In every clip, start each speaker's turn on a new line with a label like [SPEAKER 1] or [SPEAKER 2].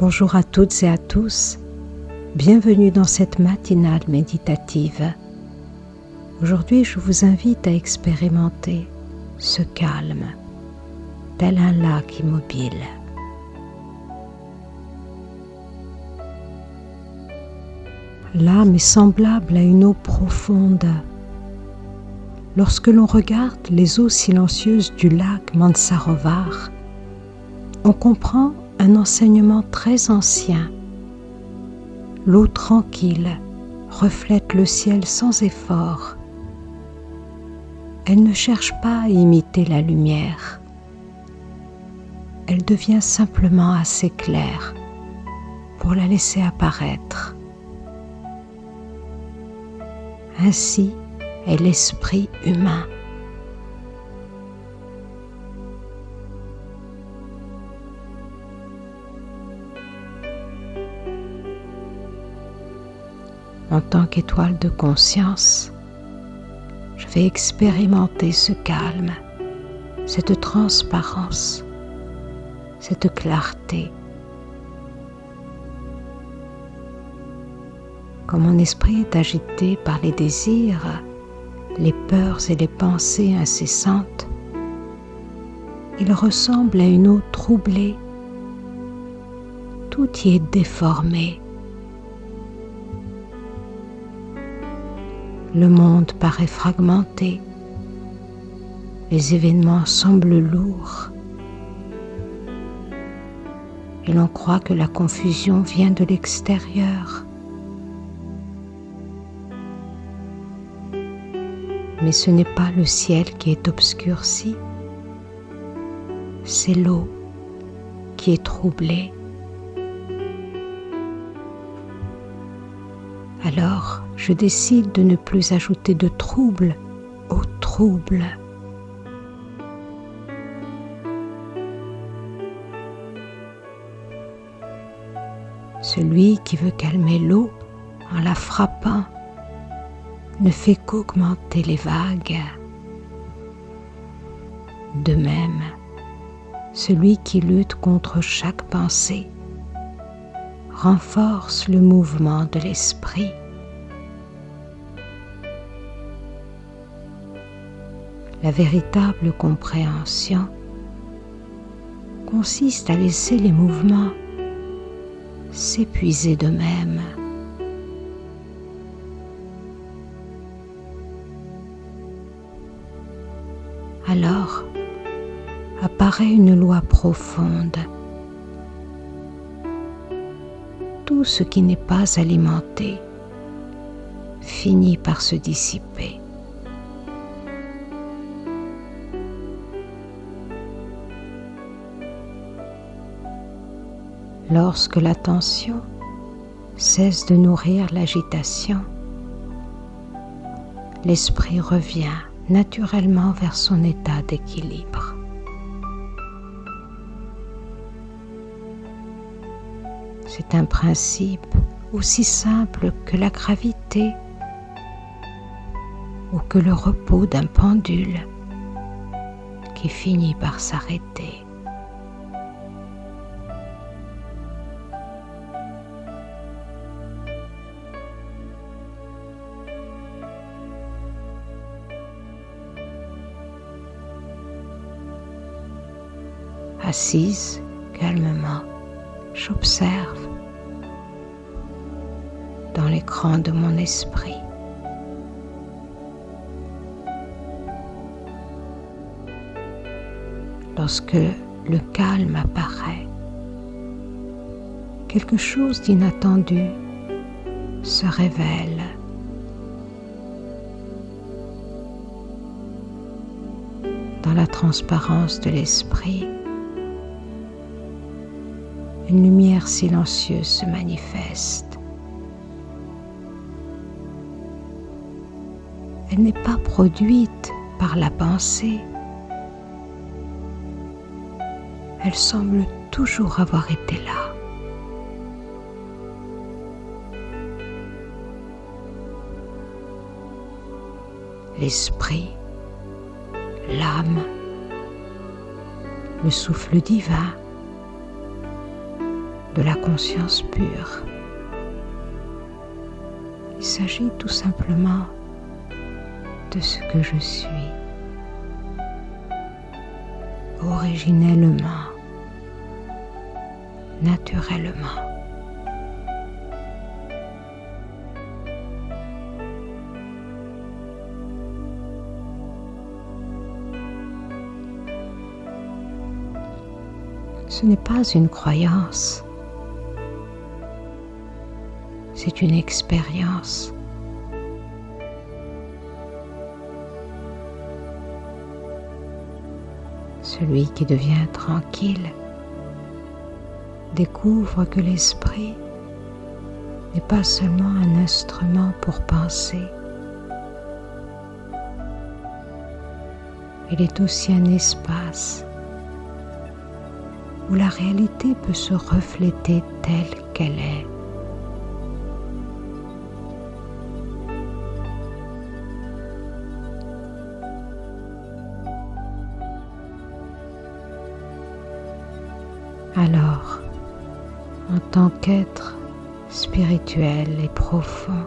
[SPEAKER 1] Bonjour à toutes et à tous, bienvenue dans cette matinale méditative. Aujourd'hui, je vous invite à expérimenter ce calme, tel un lac immobile. L'âme est semblable à une eau profonde. Lorsque l'on regarde les eaux silencieuses du lac Mansarovar, on comprend un enseignement très ancien. L'eau tranquille reflète le ciel sans effort. Elle ne cherche pas à imiter la lumière. Elle devient simplement assez claire pour la laisser apparaître. Ainsi est l'esprit humain. En tant qu'étoile de conscience, je vais expérimenter ce calme, cette transparence, cette clarté. Quand mon esprit est agité par les désirs, les peurs et les pensées incessantes, il ressemble à une eau troublée. Tout y est déformé. Le monde paraît fragmenté. Les événements semblent lourds. Et l'on croit que la confusion vient de l'extérieur. Mais ce n'est pas le ciel qui est obscurci, c'est l'eau qui est troublée. Alors, je décide de ne plus ajouter de trouble au trouble. Celui qui veut calmer l'eau en la frappant ne fait qu'augmenter les vagues. De même, celui qui lutte contre chaque pensée renforce le mouvement de l'esprit. La véritable compréhension consiste à laisser les mouvements s'épuiser d'eux-mêmes. Alors apparaît une loi profonde. Tout ce qui n'est pas alimenté finit par se dissiper. Lorsque l'attention cesse de nourrir l'agitation, l'esprit revient naturellement vers son état d'équilibre. C'est un principe aussi simple que la gravité ou que le repos d'un pendule qui finit par s'arrêter. Assise calmement, j'observe dans l'écran de mon esprit. Lorsque le calme apparaît, quelque chose d'inattendu se révèle. Dans la transparence de l'esprit, une lumière silencieuse se manifeste. Elle n'est pas produite par la pensée. Elle semble toujours avoir été là. L'esprit, l'âme, le souffle divin de la conscience pure. Il s'agit tout simplement de ce que je suis, originellement, naturellement. Ce n'est pas une croyance, c'est une expérience. Celui qui devient tranquille découvre que l'esprit n'est pas seulement un instrument pour penser, il est aussi un espace où la réalité peut se refléter telle qu'elle est. Alors, en tant qu'être spirituel et profond,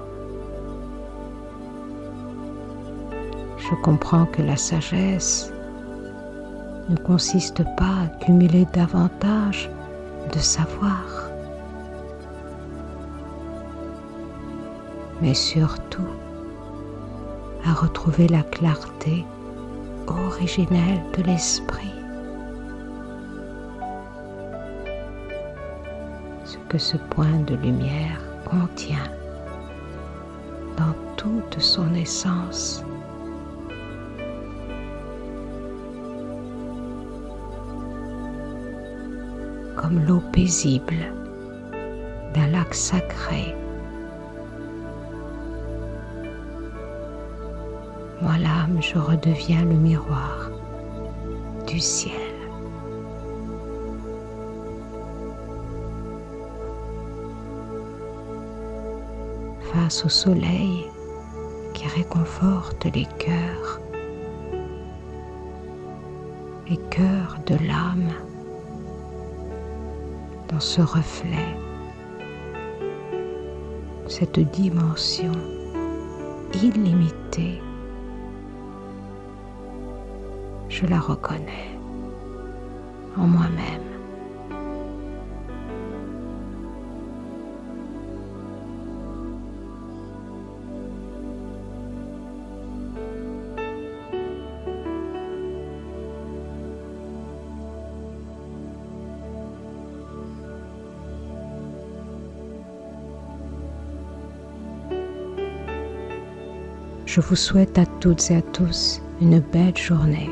[SPEAKER 1] je comprends que la sagesse ne consiste pas à cumuler davantage de savoir, mais surtout à retrouver la clarté originelle de l'esprit. Ce que ce point de lumière contient dans toute son essence. Comme l'eau paisible d'un lac sacré. Moi, l'âme, je redeviens le miroir du ciel. Face au soleil qui réconforte les cœurs de l'âme, dans ce reflet, cette dimension illimitée, je la reconnais en moi-même. Je vous souhaite à toutes et à tous une belle journée.